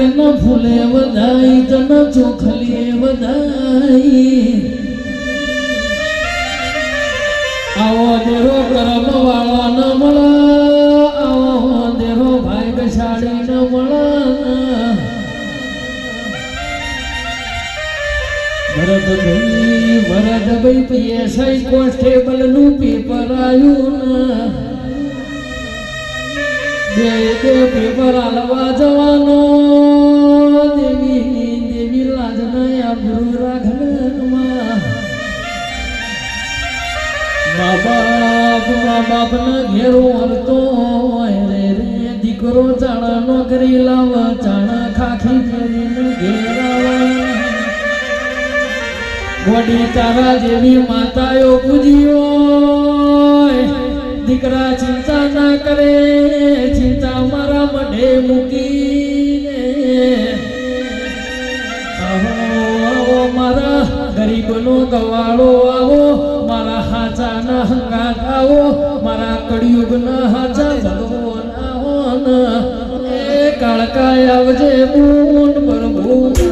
તન ફૂલે વધાઈ તન ચોખલીએ વધાઈ આવો દેરો કરમ વાળા ન મળે આવો દેરો ભાગ્યશાળી ન મળે ભરતભાઈ પીએસઆઈ કોન્સ્ટેબલ નું પેપર આવ્યું બે પેપર આલવા જવાનો દેવી લાજને આબરૂ રાખવામાં મા બાપ ને ઘેરો હરતો રે દીકરો ચાણા નોકરી લાવ ચાણા ખાખી ફેરીને ઘેરાવા વડી તારા જેવી માતાઓ પૂજ્યો દીકરા ચિંતા ના કરે ચિંતા મારા મઢે મૂકીને આવો મારા ગરીબનો ગવાળો આવો મારા હાચા ના હંગાત આવો મારા કળિયુગ ના હાચા ભગવાન આવો એ કાળકાય આવજે બૂન પ્રભુ